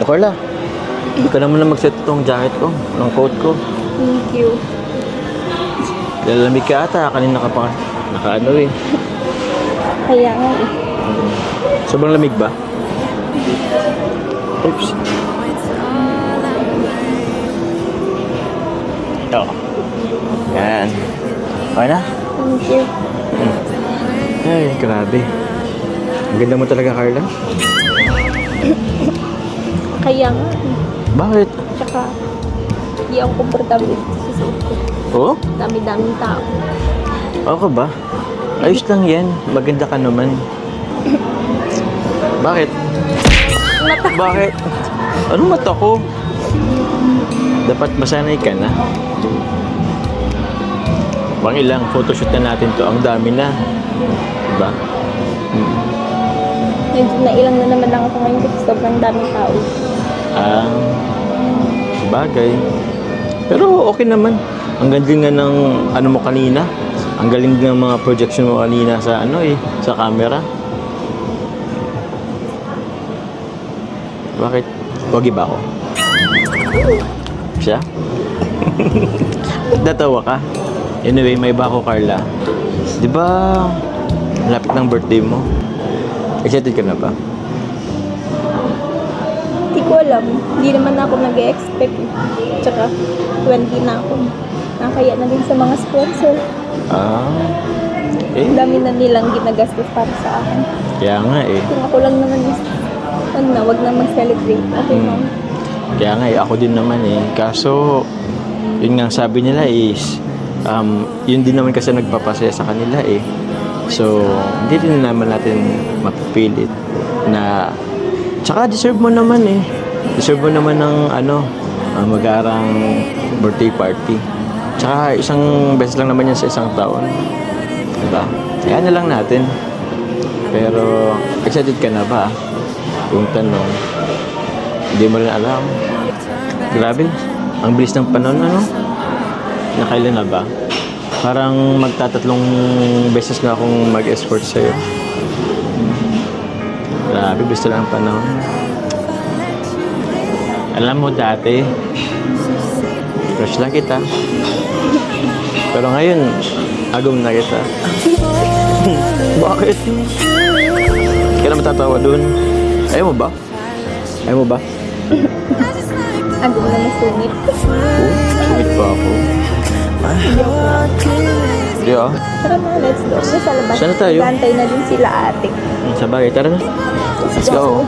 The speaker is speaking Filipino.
Carla, hindi ka naman na mag-set itong jacket ko, ng coat ko. Thank you. Lalamig ka ata, kanina ka pa nakaano eh. Kaya nga eh. Sobrang lamig ba? Oops. Ito. Yan. Okay na? Thank you. Ay, grabe. Ang ganda mo talaga, Carla. Kaya nga eh. Bakit? Tsaka, hindi ako komportable sa suot ko. Oh? Dami-daming tao. Ako ba? Ayos lang yan. Maganda ka naman. Bakit? Mata. Bakit? Anong mata ko? Dapat masanay ka na. Pang ilang photoshoot na natin to. Ang dami na. Diba? Medyo nailang na naman lang ako ngayon kasi sobrang daming tao. Ah, sabagay. Pero okay naman. Ang galing nga ng ano mo kanina. Ang galing ng mga projection mo kanina sa ano eh, sa camera. Bakit? Wagi ba ako? Siya? Natawa ka? Anyway, may bako, Carla. Di ba, malapit ng birthday mo? Excited ka na ba? Hindi ko alam. Hindi naman ako nag-expect eh. Tsaka, 20 na ako. Nakakaya na din sa mga sponsor. Ah, eh, Ang dami na nilang ginagastos para sa akin. kaya nga eh. Kung ako lang naman is, ano na, wag na mag-celebrate. Okay, ma'am. Kaya nga eh, ako din naman eh. Kaso, yun nga ang sabi nila is, yun din naman kasi nagpapasaya sa kanila eh. So, hindi din naman natin mapipilit na, tsaka deserve mo naman eh. Deserve mo naman ng ano, mag-aarang birthday party. Tsaka isang beses lang naman yan sa isang taon. Diba? Kaya na lang natin. Pero, excited ka na ba? Yung tanong, hindi mo rin alam. Grabe, ang bilis ng panahon, ano? Nakailan na ba? Parang magtatatlong beses na akong mag-escort sa'yo. Grabe, bilis na lang ang panahon. Alam mo dati, crush lang kita. Pero ngayon, agom na kita. Bakit? Kaya na matatawa dun. Ayaw mo ba? Ayaw mo ba? Ano na masungit. Sumit pa ako. Hindi ah. Tara na, let's go. Sa labas. Saan na tayo? Gantay na din sila ate. Sa bagay, tara na. Let's go.